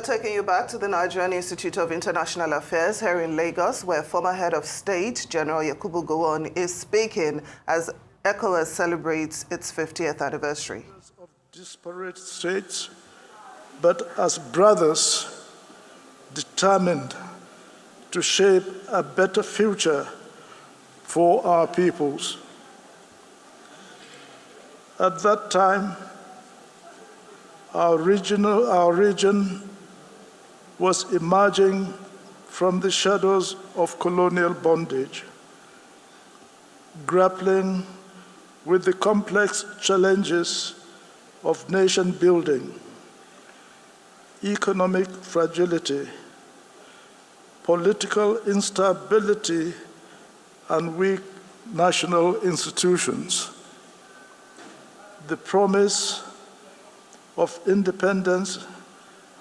taking you back to the Nigerian Institute of International Affairs here in Lagos, where former head of state, General Yakubu Gowon, is speaking as ECOWAS celebrates its 50th anniversary. Of disparate states, but as brothers determined to shape a better future for our peoples. At that time, our region was emerging from the shadows of colonial bondage, grappling with the complex challenges of nation building, economic fragility, political instability, and weak national institutions. The promise of independence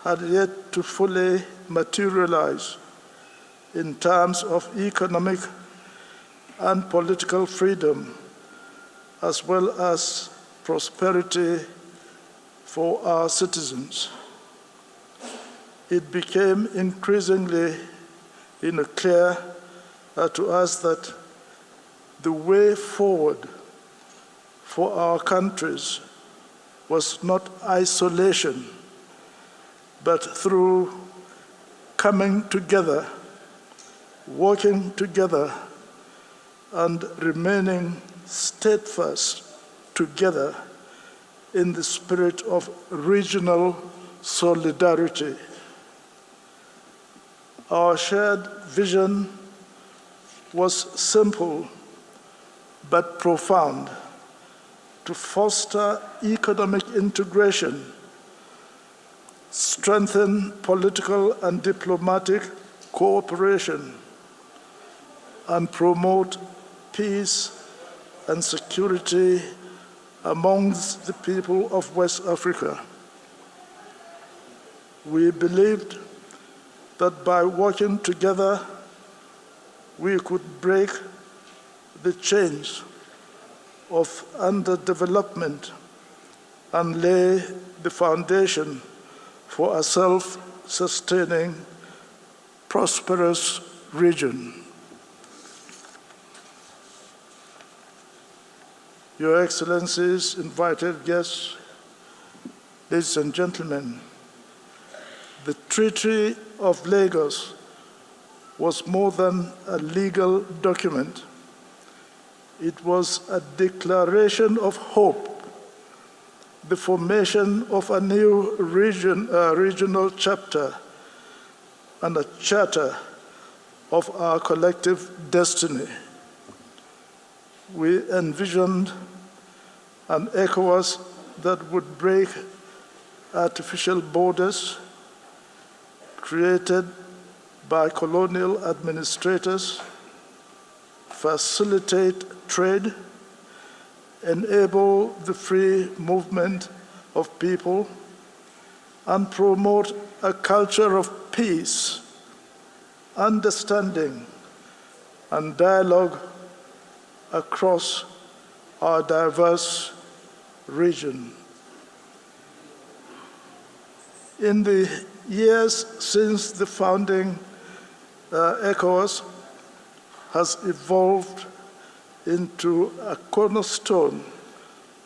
had yet to fully materialize in terms of economic and political freedom, as well as prosperity for our citizens. It became increasingly clear to us that the way forward for our countries was not isolation, but through coming together, working together, and remaining steadfast together in the spirit of regional solidarity. Our shared vision was simple but profound: to foster economic integration, strengthen political and diplomatic cooperation, and promote peace and security amongst the people of West Africa. We believed that by working together, we could break the chains of underdevelopment and lay the foundation for a self-sustaining, prosperous region. Your Excellencies, invited guests, ladies and gentlemen, the Treaty of Lagos was more than a legal document. It was a declaration of hope, the formation of a new regional chapter, and a charter of our collective destiny. We envisioned an ECOWAS that would break artificial borders created by colonial administrators, facilitate trade, enable the free movement of people, and promote a culture of peace, understanding, and dialogue across our diverse region. In the years since the founding, ECOWAS has evolved into a cornerstone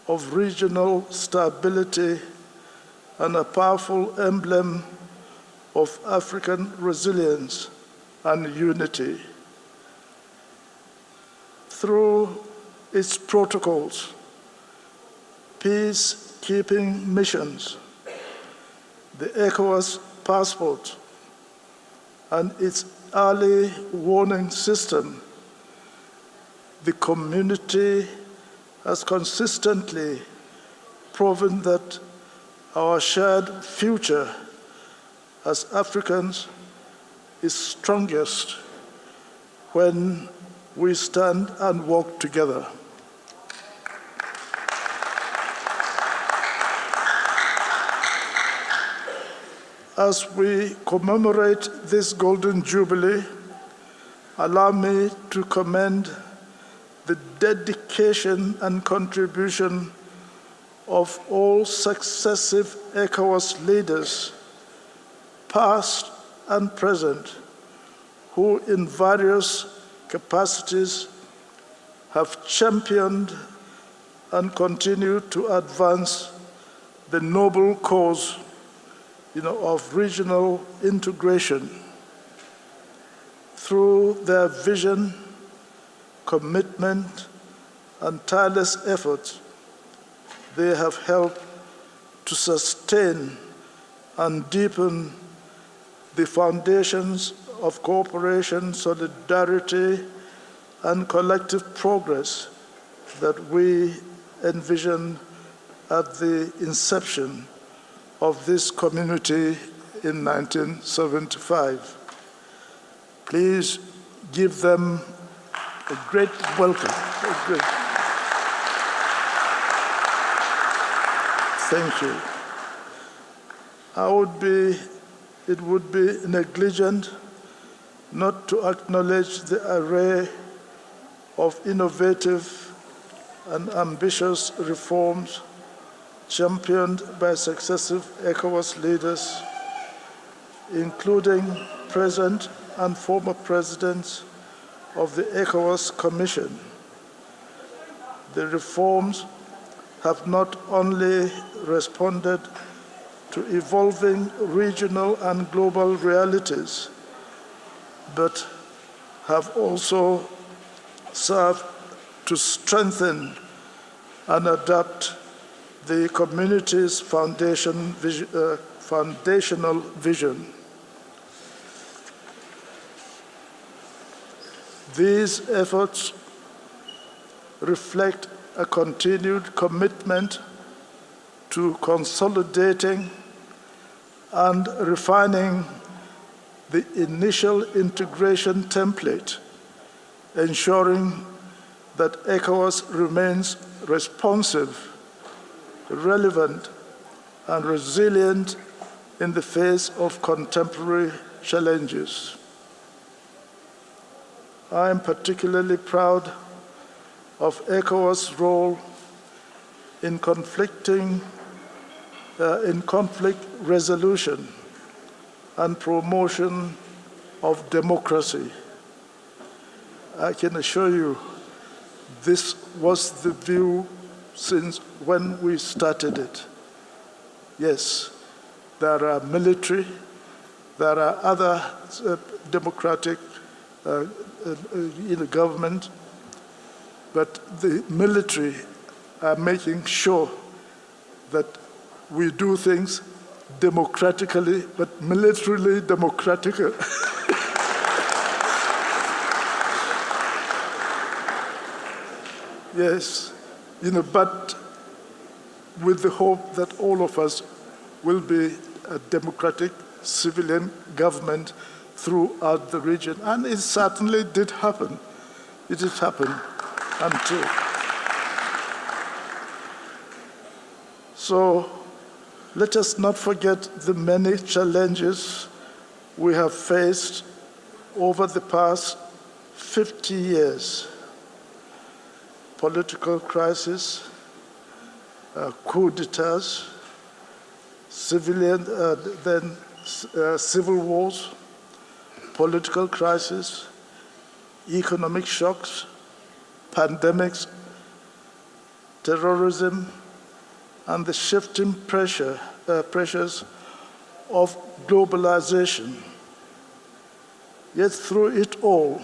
of regional stability and a powerful emblem of African resilience and unity. Through its protocols, peacekeeping missions, the ECOWAS passport, and its early warning system, the community has consistently proven that our shared future as Africans is strongest when we stand and work together. As we commemorate this Golden Jubilee, allow me to commend the dedication and contribution of all successive ECOWAS leaders past and present, who in various capacities have championed and continue to advance the noble cause of regional integration. Through their vision, commitment, and tireless efforts, they have helped to sustain and deepen the foundations of cooperation, solidarity, and collective progress that we envisioned at the inception of this community in 1975. Please give them a great welcome. Thank you. It would be negligent not to acknowledge the array of innovative and ambitious reforms championed by successive ECOWAS leaders, including present and former presidents of the ECOWAS Commission. The reforms have not only responded to evolving regional and global realities, but have also served to strengthen and adapt the community's foundational vision. These efforts reflect a continued commitment to consolidating and refining the initial integration template, ensuring that ECOWAS remains responsive, relevant, and resilient in the face of contemporary challenges. I am particularly proud of ECOWAS' role in conflict resolution and promotion of democracy. I can assure you this was the view since when we started it. Yes, there are military, there are other democratic government, but the military are making sure that we do things democratically, but militarily democratic. Yes, but with the hope that all of us will be a democratic civilian government throughout the region. And it certainly did happen. It did happen until. So let us not forget the many challenges we have faced over the past 50 years. Political crisis, coup d'etats, civil wars, political crisis, economic shocks, pandemics, terrorism, and the shifting pressures of globalization. Yet through it all,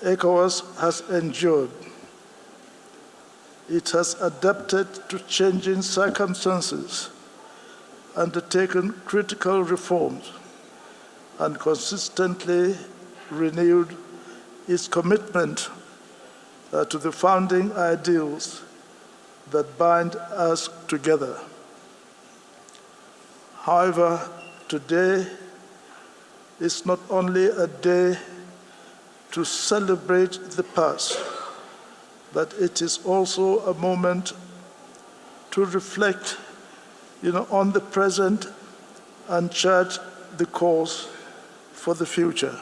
ECOWAS has endured. It has adapted to changing circumstances, undertaken critical reforms, and consistently renewed its commitment to the founding ideals that bind us together. However, today is not only a day to celebrate the past, but it is also a moment to reflect on the present and chart the course for the future.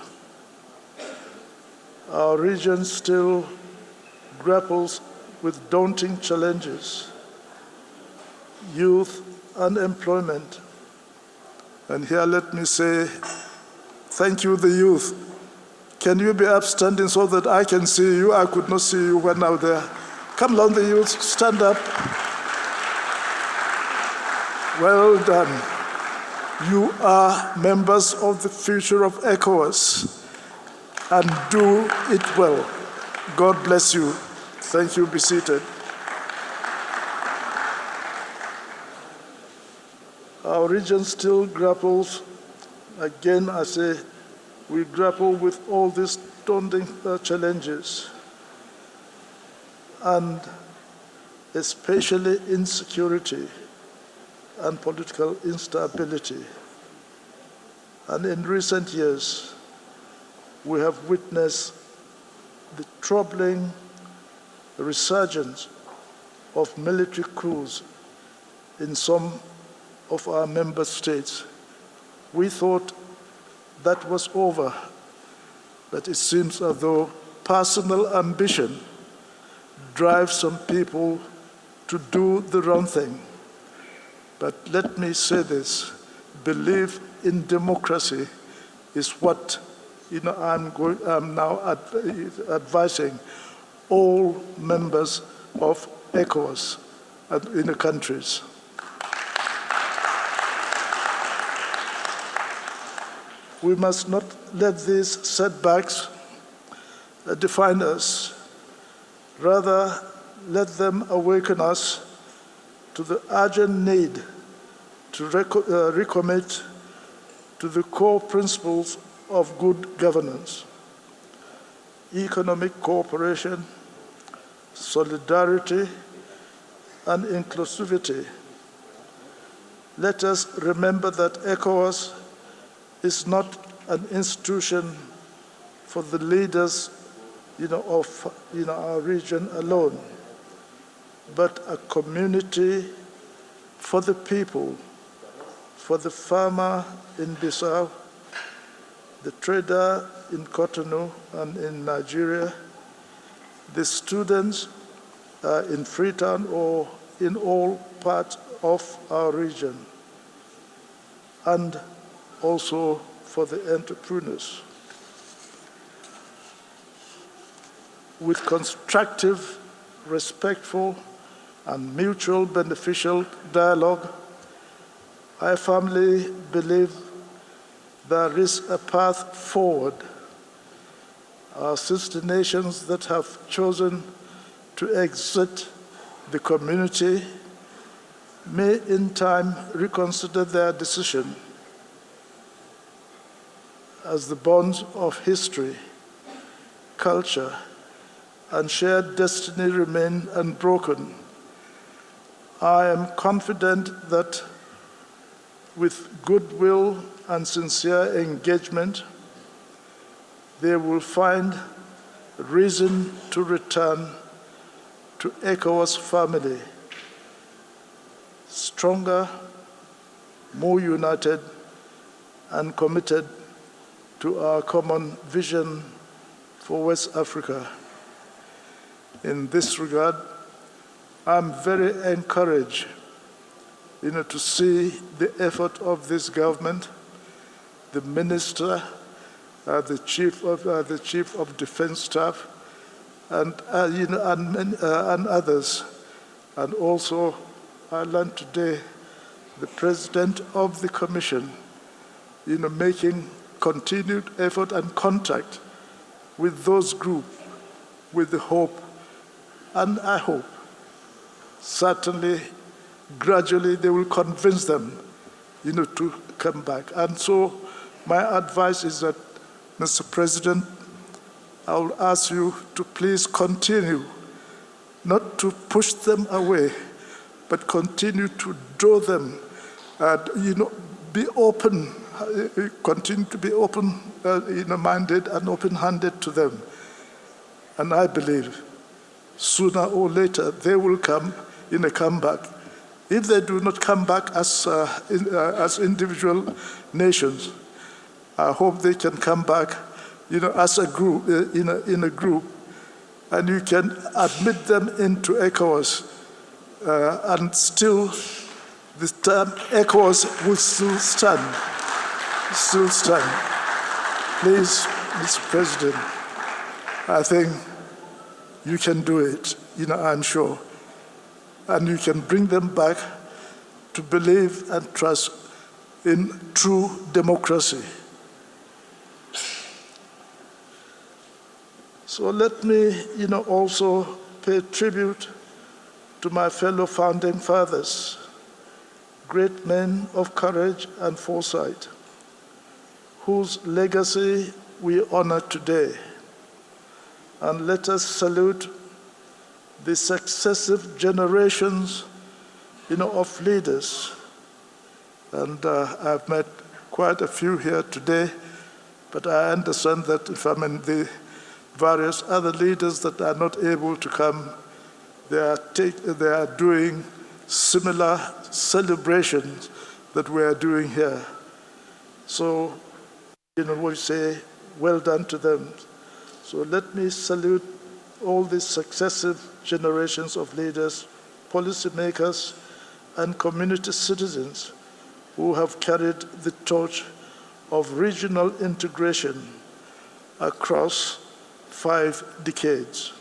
Our region still grapples with daunting challenges: youth unemployment, And here let me say, thank you, the youth. Can you be upstanding so that I can see you? I could not see you when I was there. Come along, the youth, stand up. Well done. You are members of the future of ECOWAS, and do it well. God bless you. Thank you. Be seated. Our region still grapples, again I say, we grapple with all these daunting challenges, and especially insecurity and political instability. And in recent years, we have witnessed the troubling resurgence of military coups in some of our member states. We thought that was over, but it seems as though personal ambition drives some people to do the wrong thing. But let me say this, belief in democracy is what I'm now advising all members of ECOWAS in the countries. We must not let these setbacks define us. Rather, let them awaken us to the urgent need to recommit to the core principles of good governance: economic cooperation, solidarity, and inclusivity. Let us remember that ECOWAS is not an institution for the leaders of our region alone, but a community for the people, for the farmer in Bissau, the trader in Cotonou and in Nigeria, the students in Freetown or in all parts of our region, and also for the entrepreneurs. With constructive, respectful, and mutual beneficial dialogue, I firmly believe there is a path forward. Our sister nations that have chosen to exit the community may in time reconsider their decision, as the bonds of history, culture, and shared destiny remain unbroken. I am confident that with goodwill and sincere engagement, they will find reason to return to ECOWAS family, stronger, more united, and committed to our common vision for West Africa. In this regard, I'm very encouraged to see the effort of this government, the minister, the chief of defense staff, and others, and also I learned today the president of the commission, making continued effort and contact with those groups, with the hope, and I hope, certainly, gradually they will convince them, to come back. And so my advice is that, Mr. President, I will ask you to please continue, not to push them away, but continue to draw them, be open, continue to be open-minded and open-handed to them. And I believe sooner or later they will come back. If they do not come back as individual nations, I hope they can come back, as a group, in a group, and you can admit them into ECOWAS, and still, this time ECOWAS will still stand. still stand. Please, Mr. President, I think you can do it, I'm sure. And you can bring them back to believe and trust in true democracy. So let me, also pay tribute to my fellow founding fathers, great men of courage and foresight, whose legacy we honor today. And let us salute the successive generations, of leaders. And I've met quite a few here today, but I understand that if I'm in the various other leaders that are not able to come, they are doing similar celebrations that we are doing here. So, we say, well done to them. So let me salute all these successive generations of leaders, policymakers, and community citizens who have carried the torch of regional integration across 5 decades.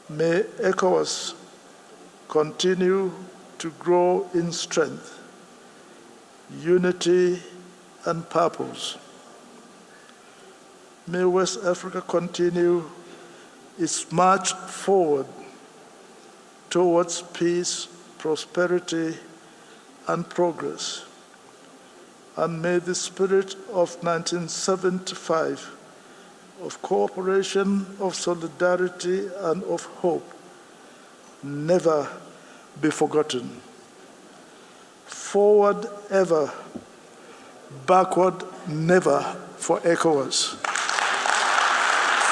May ECOWAS continue to grow in strength, unity, and purpose. May West Africa continue its march forward towards peace, prosperity, and progress. And may the spirit of 1975 of cooperation, of solidarity, and of hope never be forgotten. Forward ever, backward never for ECOWAS.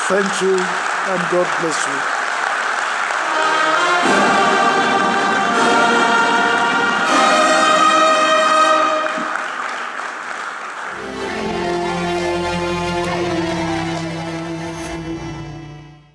Thank you, and God bless you.